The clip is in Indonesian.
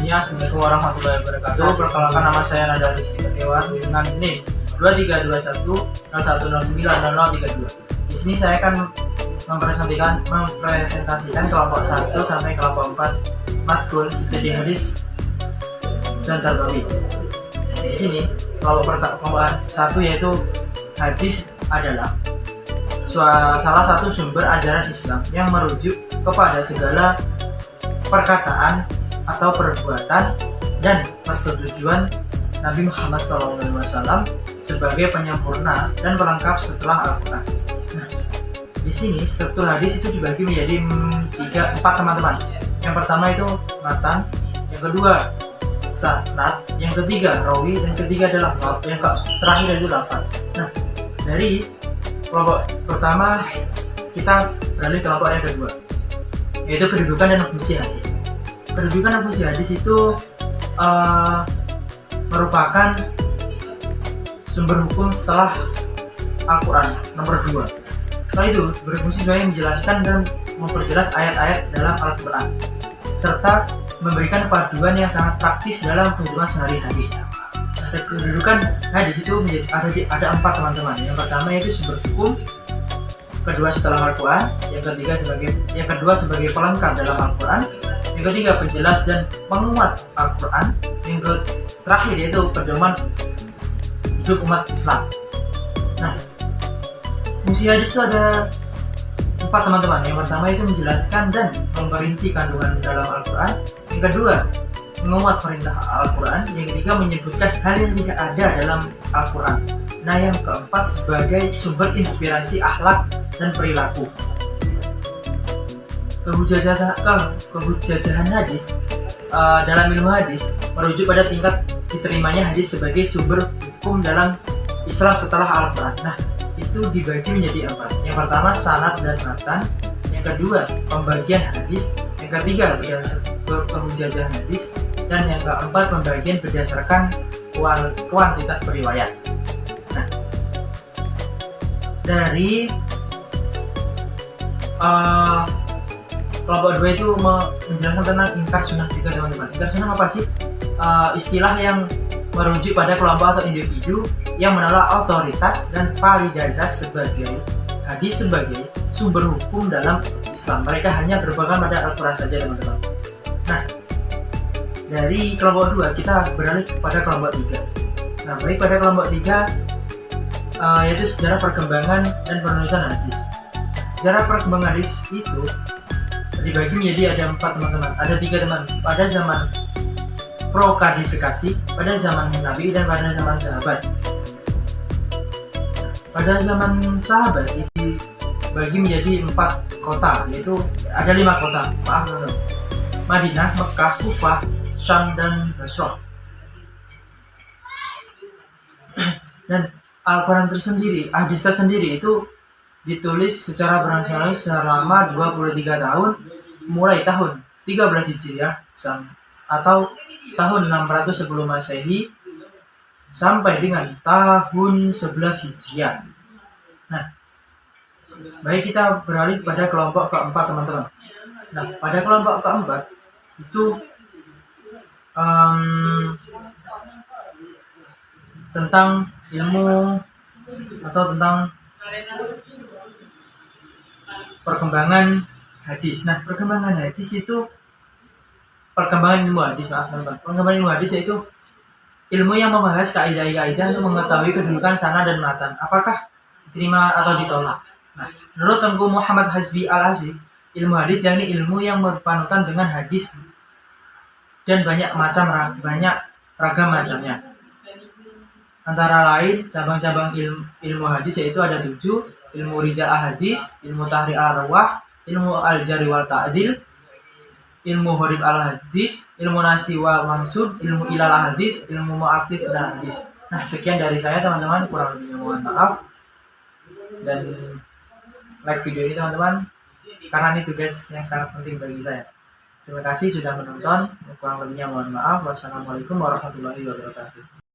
sini. Assalamualaikum warahmatullahi wabarakatuh. Perkenalkan, nama saya Nada Rizky Setiawan dengan NIM 232101090032. Di sini saya akan mempresentasikan kelompok 1 sampai kelompok 4 matkul studi hadis dan tarbawi. Di sini kelompok 1 yaitu hadis adalah salah satu sumber ajaran Islam yang merujuk kepada segala perkataan atau perbuatan dan persetujuan Nabi Muhammad SAW sebagai penyempurna dan pelengkap setelah Al-Quran. Nah, di sini struktur hadis itu dibagi menjadi 4 teman-teman. Yang pertama itu matan, yang kedua sanad, yang ketiga rawi, dan ketiga adalah lafaz, yang terakhir itu lafaz. Nah, dari kelompok pertama kita beralih ke kelompok yang kedua, yaitu kedudukan dan fungsi hadis. Kedudukan dan fungsi hadis itu merupakan sumber hukum setelah Al-Quran nomor 2. Setelah itu berfungsi sebagai menjelaskan dan memperjelas ayat-ayat dalam Al-Quran serta memberikan panduan yang sangat praktis dalam kehidupan sehari-hari. Kedudukan hadis itu ada 4 teman-teman. Yang pertama yaitu sumber hukum, kedua setelah Al-Quran, yang kedua sebagai pelengkap dalam Al-Quran, yang ketiga penjelas dan penguat Al-Quran, yang terakhir yaitu pedoman hidup umat Islam. Nah, fungsi hadis itu ada 4 teman-teman. Yang pertama itu menjelaskan dan memperinci kandungan dalam Al-Quran, yang kedua menguat perintah Al-Quran, yang ketiga menyebutkan hal yang tidak ada dalam Al-Quran. Nah, yang keempat sebagai sumber inspirasi akhlak dan perilaku. Kehujajahan hadis dalam ilmu hadis merujuk pada tingkat diterimanya hadis sebagai sumber hukum dalam Islam setelah Al-Quran. Nah, itu dibagi menjadi 4. Yang pertama sanad dan matan, yang kedua pembagian hadis, yang ketiga kehujajahan hadis, dan yang keempat pembagian berdasarkan kuantitas periwayat. Nah, dari kelompok 2 itu menjelaskan tentang ingkar sunnah juga, teman-teman. Ingkar sunnah apa sih? Istilah yang merujuk pada kelompok atau individu yang menolak otoritas dan validitas sebagai hadis sebagai sumber hukum dalam Islam. Mereka hanya berpegang pada Al-Quran saja, teman-teman. Nah, dari kelompok 2 kita beralih kepada kelompok 3. Nah, baik pada kelompok 3 yaitu sejarah perkembangan dan penulisan hadis. Sejarah perkembangan hadis itu dibagi menjadi ada 4 teman-teman. Ada 3 teman pada zaman prokadifikasi, pada zaman Nabi, dan pada zaman sahabat. Pada zaman sahabat itu dibagi menjadi 4 kota, yaitu ada 5 kota. Madinah, Mekah, Kufah, Syam, dan Basrah. Dan Al-Quran tersendiri, hadis tersendiri itu ditulis secara berangsur selama 23 tahun, mulai tahun 13 Hijriah atau tahun 600 sebelum Masehi sampai dengan tahun 11 Hijriah. Nah, baik kita beralih pada kelompok keempat, teman-teman. Nah, pada kelompok keempat itu tentang ilmu atau tentang perkembangan hadis. Nah, perkembangan hadis itu perkembangan ilmu hadis, Perkembangan ilmu hadis yaitu ilmu yang membahas kaidah-kaidah untuk mengetahui kedudukan sanad dan matan, apakah diterima atau ditolak. Nah, menurut Tengku Muhammad Hasbi Al-Asy, ilmu hadis yakni ilmu yang berpanutan dengan hadis dan banyak ragam macamnya. Antara lain cabang-cabang ilmu hadis yaitu ada 7: ilmu rija'ah hadis, ilmu tahri' al-arwah, ilmu al-jarh wal ta'dil, ilmu gharib al-hadis, ilmu nasi wal mansub, ilmu ilal hadis, ilmu mu'atif dan hadis. Nah, sekian dari saya, teman-teman. Kurang lebihnya mohon maaf. Dan like video ini, teman-teman, karena ini tugas yang sangat penting bagi saya. Terima kasih sudah menonton. Kurang lebihnya mohon maaf. Wassalamualaikum warahmatullahi wabarakatuh.